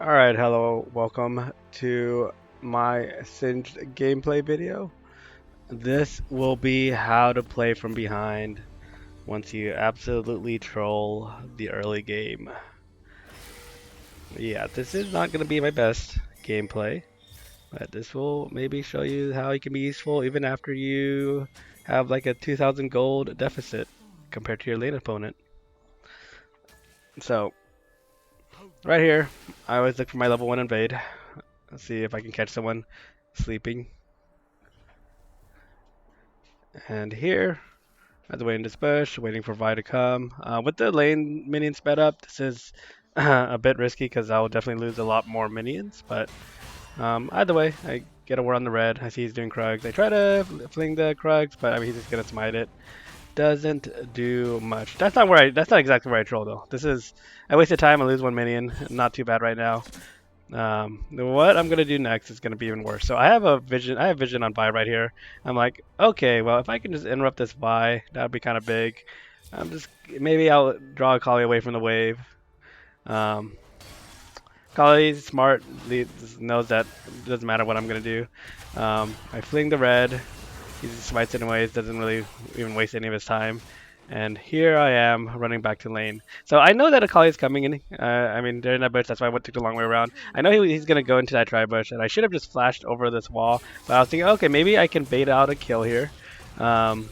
Alright, hello, welcome to my Singed gameplay video. This will be how to play from behind once you absolutely troll the early game. Yeah, this is not going to be my best gameplay, but this will maybe show you how it can be useful even after you have like a 2000 gold deficit compared to your lane opponent. So, right here, I always look for my level 1 invade. Let's see if I can catch someone sleeping. And here, I have to wait in this bush, waiting for Vi to come. With the lane minion sped up, this is a bit risky because I'll definitely lose a lot more minions. But either way, I get a ward on the red. I see he's doing Krugs. I try to fling the Krugs, but I mean he's just gonna smite it. Doesn't do much. That's not where I. That's not exactly where I troll though. This is I wasted time. I lose one minion. Not too bad right now. What I'm gonna do next is gonna be even worse. So I have a vision. I have vision on Vi right here. I'm like, okay, well if I can just interrupt this Vi, that'd be kind of big. I'm just maybe I'll draw a Kali away from the wave. Um, Kali's smart. He just knows that it doesn't matter what I'm gonna do. I fling the red. He just smites anyways. Doesn't really even waste any of his time. And here I am running back to lane. So I know that Akali is coming in. I mean, they're in that bush. That's why I took the long way around. I know he's going to go into that tri bush, and I should have just flashed over this wall. But I was thinking, okay, maybe I can bait out a kill here. And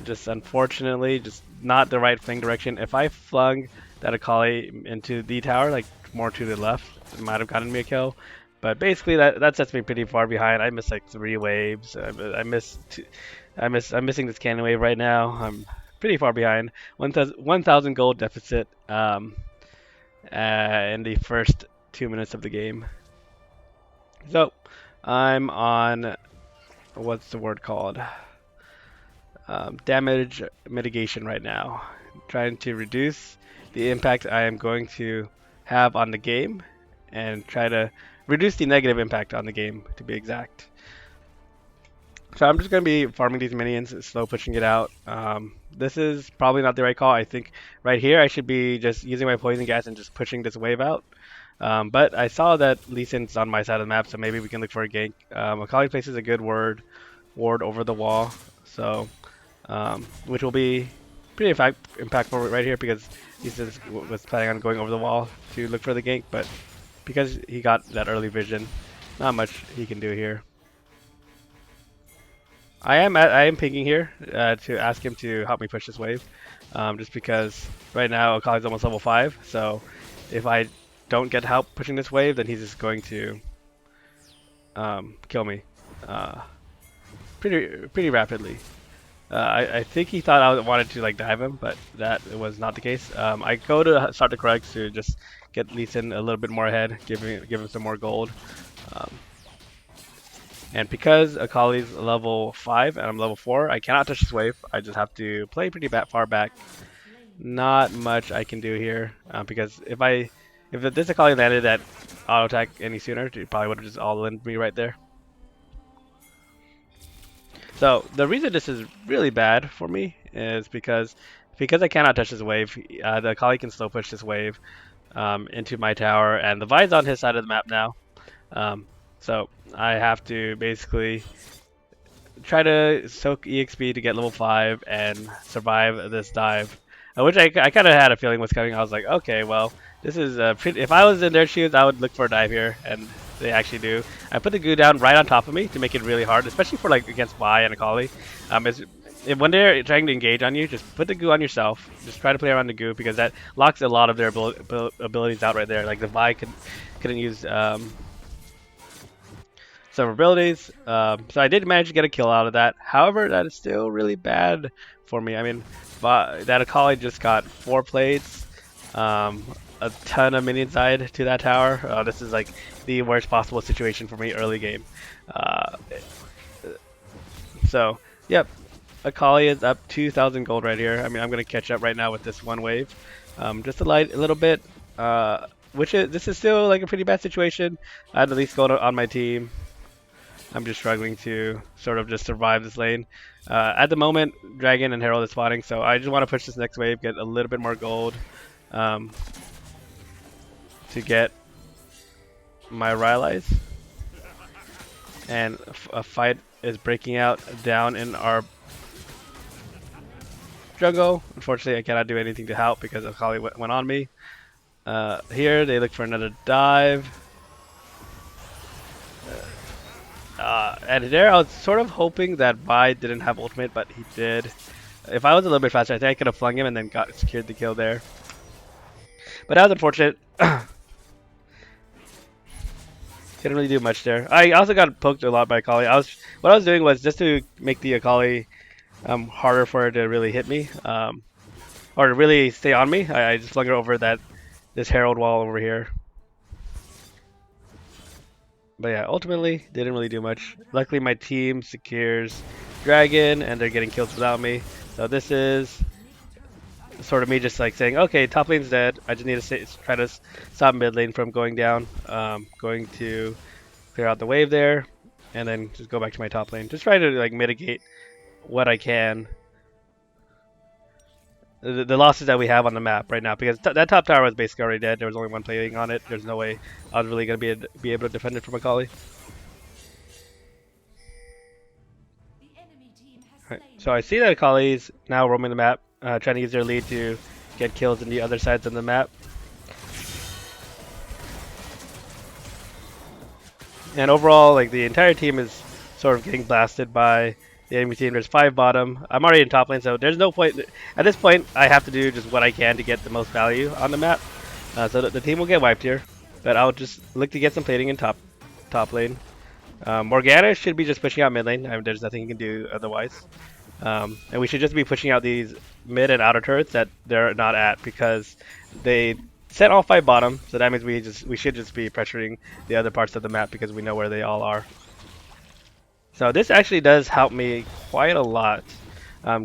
just unfortunately, just not the right fling direction. If I flung that Akali into the tower, like more to the left, it might have gotten me a kill. But basically, that sets me pretty far behind. I missed like 3 waves. I missed I'm missing this cannon wave right now. I'm pretty far behind. 1,000 gold deficit in the first 2 minutes of the game. So I'm on what's the word called? Damage mitigation right now. Trying to reduce the impact I am going to have on the game and try to reduce the negative impact on the game, to be exact. So I'm just going to be farming these minions, slow pushing it out. This is probably not the right call. I think right here I should be just using my poison gas and just pushing this wave out. But I saw that Lee Sin's on my side of the map, so maybe we can look for a gank. Akali places a good ward over the wall, so which will be pretty impactful right here because he was planning on going over the wall to look for the gank, but because he got that early vision, not much he can do here. I am pinging here to ask him to help me push this wave, just because right now Akali's almost level 5. So if I don't get help pushing this wave, then he's just going to kill me pretty rapidly. I think he thought I wanted to like dive him, but that was not the case. I go to start the Krugs to just get Lee Sin a little bit more ahead, give him some more gold. And because Akali's level 5 and I'm level 4, I cannot touch this wave. I just have to play pretty far back. Not much I can do here because if this Akali landed that auto attack any sooner, it probably would have just all-in me right there. So the reason this is really bad for me is because I cannot touch this wave. The Akali can slow push this wave into my tower, and the Vi's on his side of the map now. So I have to basically try to soak EXP to get level 5 and survive this dive, which I kind of had a feeling was coming. I was like, okay, well, this is if I was in their shoes, I would look for a dive here, and they actually do. I put the goo down right on top of me to make it really hard, especially for like against Vi and Akali. When they're trying to engage on you, just put the goo on yourself. Just try to play around the goo because that locks a lot of their abilities out right there. Like the Vi couldn't use some abilities. So I did manage to get a kill out of that. However, that is still really bad for me. I mean, that Akali just got 4 plates, a ton of minions died to that tower. This is like the worst possible situation for me early game. So, yep, Akali is up 2,000 gold right here. I mean, I'm going to catch up right now with this one wave. Just a little bit. This is still like a pretty bad situation. I had at least gold on my team. I'm just struggling to sort of just survive this lane. At the moment, Dragon and Herald is spawning, so I just want to push this next wave, get a little bit more gold. to get my Rylai's. And a fight is breaking out down in our jungle. Unfortunately, I cannot do anything to help because Akali went on me. Here, they look for another dive. And there, I was sort of hoping that Vi didn't have ultimate, but he did. If I was a little bit faster, I think I could have flung him and then secured the kill there. But that was unfortunate. Didn't really do much there. I also got poked a lot by Akali. What I was doing was just to make the Akali harder for her to really hit me, or to really stay on me. I just flung her over this Herald wall over here. But yeah, ultimately didn't really do much. Luckily, my team secures Dragon, and they're getting kills without me. So this is sort of me just like saying, okay, top lane's dead. I just need to try to stop mid lane from going down. Going to clear out the wave there, and then just go back to my top lane. Just try to like mitigate what I can. The losses that we have on the map right now, because that top tower was basically already dead. There was only one playing on it. There's no way I was really gonna be able to defend it from Akali. Right. So I see that Akali's now roaming the map, trying to use their lead to get kills in the other sides of the map. And overall, like the entire team is sort of getting blasted by the enemy team. There's 5 bottom. I'm already in top lane, so there's no point. At this point, I have to do just what I can to get the most value on the map. So the team will get wiped here, but I'll just look to get some plating in top lane. Morgana should be just pushing out mid lane. I mean, there's nothing you can do otherwise. And we should just be pushing out these mid and outer turrets that they're not at, because they set all 5 bottom. So that means we should just be pressuring the other parts of the map because we know where they all are. So this actually does help me quite a lot.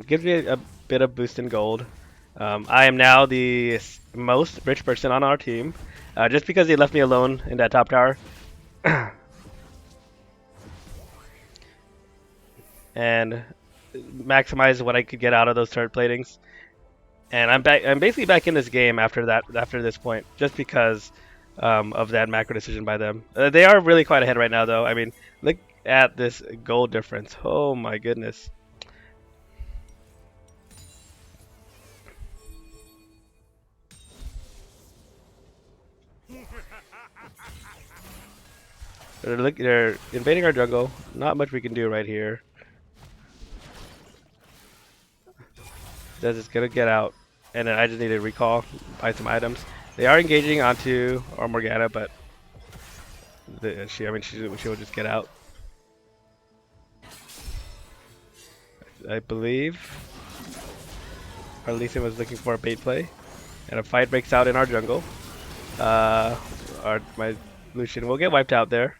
Gives me a bit of boost in gold. I am now the most rich person on our team, just because they left me alone in that top tower. And maximize what I could get out of those turret platings. And I'm back. I'm basically back in this game after this point, just because of that macro decision by them. They are really quite ahead right now, though. I mean, look at this gold difference. Oh my goodness. They're invading our jungle. Not much we can do right here. They're just gonna get out, and then I just need to recall, buy some items. They are engaging onto our Morgana, but she will just get out. I believe our Lee Sin was looking for a bait play, and a fight breaks out in our jungle. My Lucian will get wiped out there.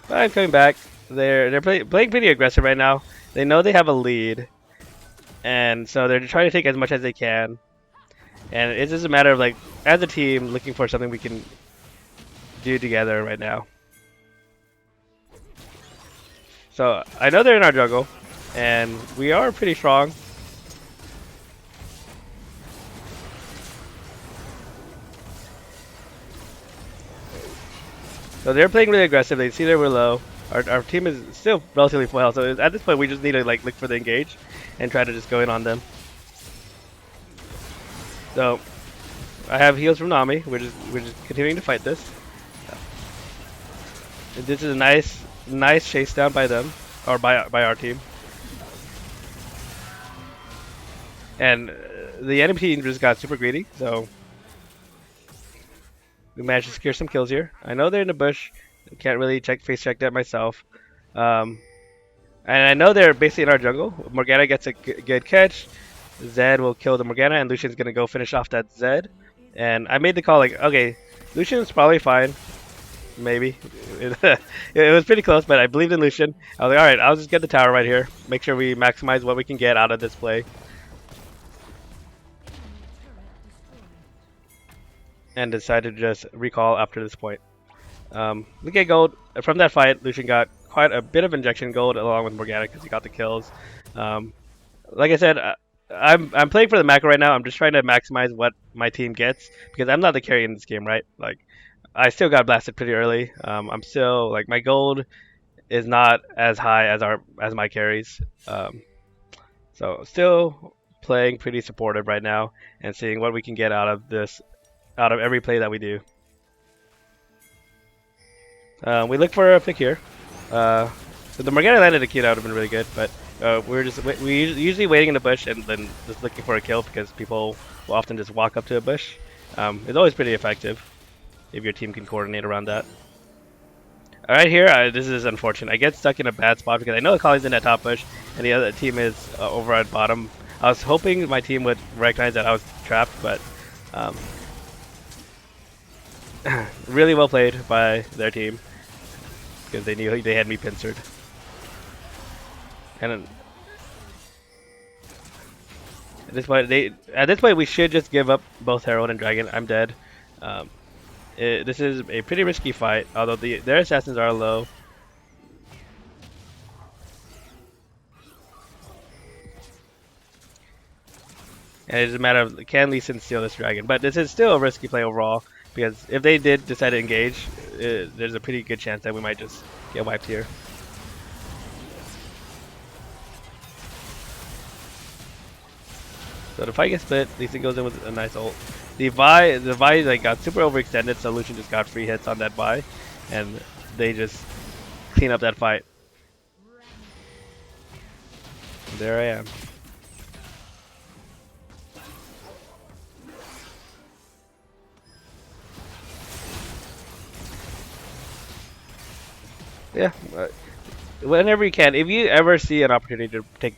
But I'm coming back. They're playing pretty aggressive right now. They know they have a lead, and so they're trying to take as much as they can. And it's just a matter of, like, as a team, looking for something we can do together right now. So I know they're in our jungle, and we are pretty strong. So they're playing really aggressive. They see that we're low. Our team is still relatively full health, so at this point we just need to like look for the engage and try to just go in on them. So I have heals from Nami. We're just continuing to fight this. This is a nice chase down by them, or by our team. And the enemy team just got super greedy, so we managed to secure some kills here. I know they're in the bush. Can't really face check that myself. And I know they're basically in our jungle. Morgana gets a good catch. Zed will kill the Morgana, and Lucian's gonna go finish off that Zed. And I made the call like, okay, Lucian's probably fine. Maybe. It was pretty close, but I believed in Lucian. I was like, alright, I'll just get the tower right here. Make sure we maximize what we can get out of this play. And decided to just recall after this point. Look at gold. From that fight, Lucian got quite a bit of injection gold along with Morgana because he got the kills. Like I said, I'm playing for the macro right now. I'm just trying to maximize what my team gets because I'm not the carry in this game, right? Like I still got blasted pretty early. I'm still like my gold is not as high as my carries. So still playing pretty supportive right now and seeing what we can get out of every play that we do. We look for a pick here. So the Morgana landed a Q, that would have been really good, but we usually waiting in the bush and then just looking for a kill because people will often just walk up to a bush. It's always pretty effective if your team can coordinate around that. All right, here this is unfortunate. I get stuck in a bad spot because I know the Collie's in that top bush and the other team is over at bottom. I was hoping my team would recognize that I was trapped, but um, really well played by their team because they knew they had me pincered. And at this point we should just give up both Herald and Dragon. I'm dead. Um, this is a pretty risky fight, although their assassins are low. And it's a matter of can Lee Sin steal this dragon, but this is still a risky play overall because if they did decide to engage, there's a pretty good chance that we might just get wiped here. So the fight gets split. Lee Sin goes in with a nice ult. The Vi like got super overextended, so Lucian just got free hits on that Vi, and they just clean up that fight. And there I am. Yeah, whenever you can. If you ever see an opportunity to take